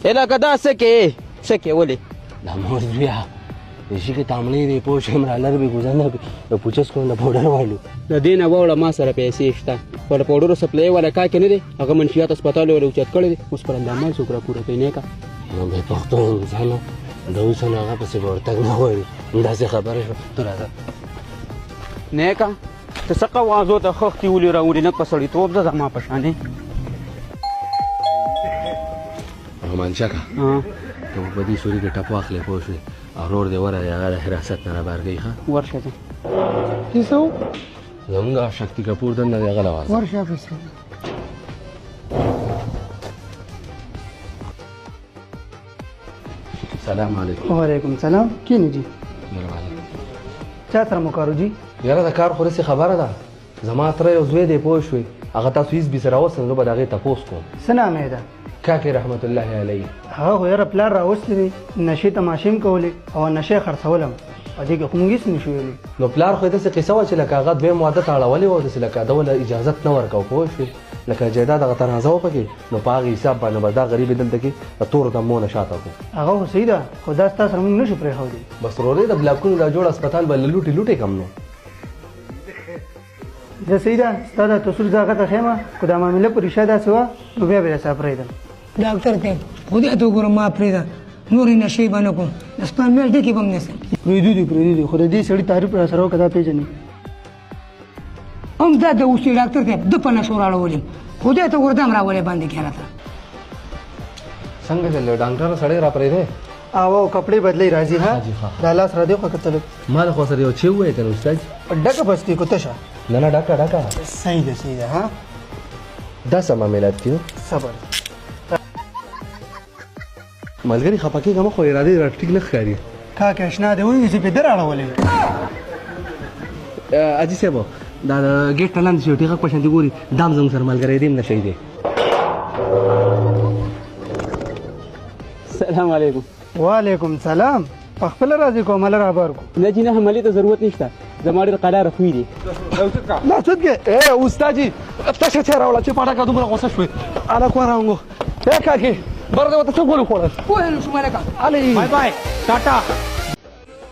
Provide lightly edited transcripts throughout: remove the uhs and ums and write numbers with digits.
لکه دا څه کې ولې دا مور بیا د شي کې تاملې دی پوه شوې مړه لر به ګزنه د پوچس کوم د پوډر والو د دې نه واوړه ما سره پیسې شته خو د پوډرو سپلای والا کا کې نه دی هغه منشیات هسپتال ولې اوچت کړی دی اوس پر اندامان څوک را پوره کوي نه کا نو به پښتو انسانو د اوس نه هغه پسې ورتګ نه غواړي داسې خبره شوه ته راځه نه کا ته څه قوازو ته خښ کې ولې راوړي نه په سړیتوب ده زما په شانې رومانچکه ته په دې سوري کې ټپ واخلې پوه شوې او ورور دې ورغی هغه د حراست نه رابارګی ښه ورشه ته کیسو زمونږ شکتی کپور دنده دی هغه لوازه ورشه افیسر سلام علیکم وعلیکم سلام کینی جی مهرباني چا سره مو کارو جی یاره د کار خو رسې خبره ده زما تره یو زوی دی پوه شوې هغه تاسو هېڅ بي سره راوستل زه به د هغې تپوس کوم څه نامې ده کاکې رحمت الله علیه هغه خو یاره پلار راوستلی دی نشې تماشې م کولې او نشې خرڅولم په دې کې خو موږ هېڅ نشو ویلی نو پلار خو یې داسې قصه وه چې لکه هغه دویم واده ته اړولې وه داسې لکه ده له اجازت نه ورکوه پوه شوې لکه جایداد هغه تنازع وه پکې نو په هغې حساب باندې به دا غریب یې دلته کې د تور دمو نه شاته کړو هغه خو صحیح ده خو دا ستا سره موږ نشو پرېښودی بس ورورې د بلاکونو دا جوړ اسپتال به له لوټې کم نو زه صحیح ده ستا دا تصور زه هغه ته ښیم خو دا معامله په ریښه داسې وه نو بیا به درسره پرېږدم ډاکټر صاحب خدای ته وګوره ما پرېږده نورې نشې به نه کوم د سپان میل ډکې به م نیسم پرېږدو خو د دې سړي تعریف را سره وکړه دا پېژنې هم دا د اوسې ډاکټر صاحب ده په نشو راړولم خدای ته وګوره دم راولې باندې کښې راته څنګه چل ډاکټر سړی را پرېږدی او کپړې بدلې راځي ها حاجی ښه. دا لاس را دی خو کتل ما له خو سره یو چې ووایې که نه استاد ډکه بستې کو تشه نه نه ډاکټر صحیح ده ها دا څه معاملات کېدو صبر ملګري خفه کېږه مه خو ارادې را ټیک نه ښکاري کاکه اشنا دی ونیو چې پې در اړولې اجي صاحب دا د ګیټ نه لاندې چې ټیغه په شان دي ګوري دام زموږ سره ملګری دی هم نشی دی سلام علیکم وعلیکم سلام په خپله راځې کوم هله رابار کو نه جي نه حملې ته ضرورت نشته زما ډېر قلاره خوی دی لا صدقه استاد جي تشه چې راوړه چې پاډه کا دومره غوسه شوې انا کو راونګو کاکي برده وته څه ګورې خوړل پوهه نه شو ملکه علي بای ټاټا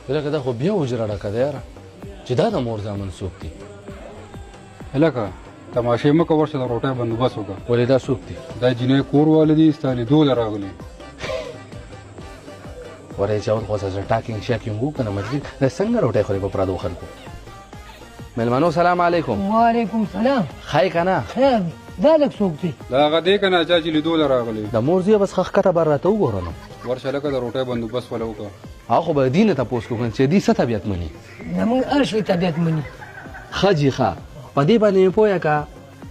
لکه دا خو بیا وجره ډکه ده یاره چې دا د مور زامن څوک دي هلکه تماشې مه کوه ورشه د روټۍ بندوبست وکړه ولې دا څوک دي دا جینۍ کور واله دي ستا لیدو له راغلي ورې چاود خو سره ټاکینګ شاکینګ وکړه مجلس دا څنګه روټۍ خوري په پردو خلکو ملمنو سلام علیکم وعلیکم سلام خای کنه خیر دا لږ څوک دی دا هغه دی که نه چا چې لیدو له راغلي د مور زوی بس خښ کته بر راته وګوره نو ورشه هلکه د روټۍ بندوبست وله وکړه هغه خو به دې نه تپوس کوم چې دې څه طبیعت مني زموږ هر شي طبیعت مني ښه جي ښه په دې باندې مې پوهه که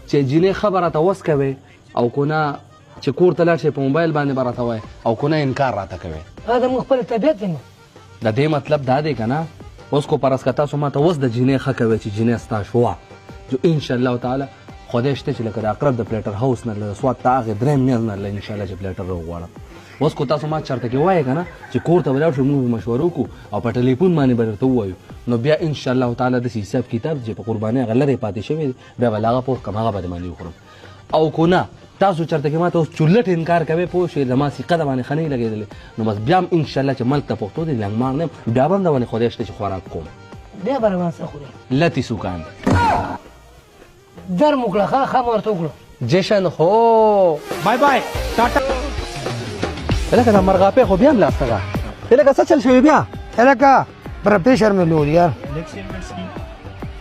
چې جینۍ خبره ته وس کوې او که نه چې کور ته لاړ شي په موبایل باندې به راته وایې او که نه انکار راته کوې دا زموږ خپل طبیعت دی نو د دې مطلب دا دی که نه اوس کو پرس که تاسو ما ته اوس د جینۍ ښه کوئ چې جینۍ ستا شوه جو انشاءالله تعالی خدای شته چې لکه د اقرب د پلیټر هاوس نه له سوات ته هغې درېیم میاشت نه له انشاءالله چې پلیټر راوغواړم اوس کو تاسو ما چېرته کې وایې که نه چې کور ته به لاړ شو موږ به مشوره وکړو او په ټلیفون باندې به درته ووایو نو بیا انشاءالله تعالی داسې حساب کتاب چې په قربانۍ هغه لرې پاتې شوی دی بیا به له هغه پوه کړم هغه به د باندې وخورم او که نه تاسو چېرته کې ما ته اوس چولټ انکار کوئ پوه شوې زما سیقه د باندې ښه نه لګېدلې نو بس بیا هم انشاءالله چې ملک ته پښتو دی لنګمار نه یم بیا به هم د باندې خدای شته چې خوراک کوم بیا به روان څه خورې لتی سوکان در مو کړه ښه ښه مو ورته وکړو جشن خو بای ټاټا لکه دا مرغاپۍ خو بیا هم لاسته ده لکه څه چل شوي بیا هلکه بره پېشر مې لول یار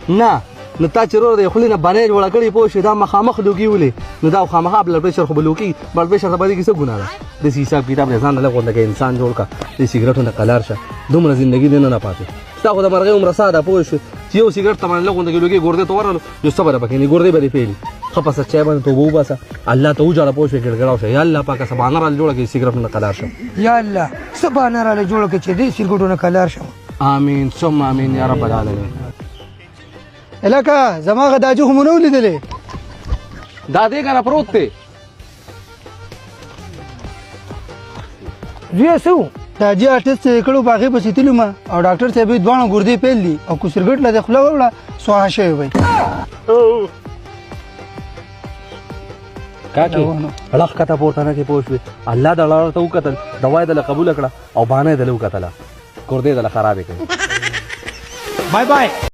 نه نو تا چې رور د خولې نه بنۍ جوړه کړې پوه شوې دا مخامخ لوګي ولې نو دا خامخا بلډ پرېشر خو به لوکي بلډ پرېشر ته باندې کې څه ګناه ده داسې حساب کتاب د ځان نه لږ غونډه کې انسان جوړ کړه د سګرټو نه قلار شه دومره زندګي دې نه پاتې ستا خو د مرغۍ عمره ساده پوه شوې چې یو سګرټ ته باندې لږ غونډه کې لوګي ګردې ته ورغلو جو څه به پکې نه ګردې به دې پیلي ښه په سچای باندې توبه وباسه الله ته وجاړه پوه شوې ګړګړاو شه یا الله پاکه سبحانه راله جوړه کړي سګرټو نه قلار شه یا الله څه بهانه راله جوړه کړې چې دې سګرټو نه کلار شم امین ثم امین یا رب العالمین هلکه زما هغه داجو خو مو نه ولیدلې دا دې کنه پروت دی زویه څه و تاجي آرټسټ چې کړو په هغې پسې تلو ما او ډاکټر صاحب یې دواړه ګردې پیل دي او که سرګټ له دې خوله وړه سوها شوی وی کاکي لخ کته پورته نه کې پوه شوې الله د لاره ته وکتل دوا یې دله قبوله کړه او بانه یې دله وکتله کور دې دله خرابې کړې بای بای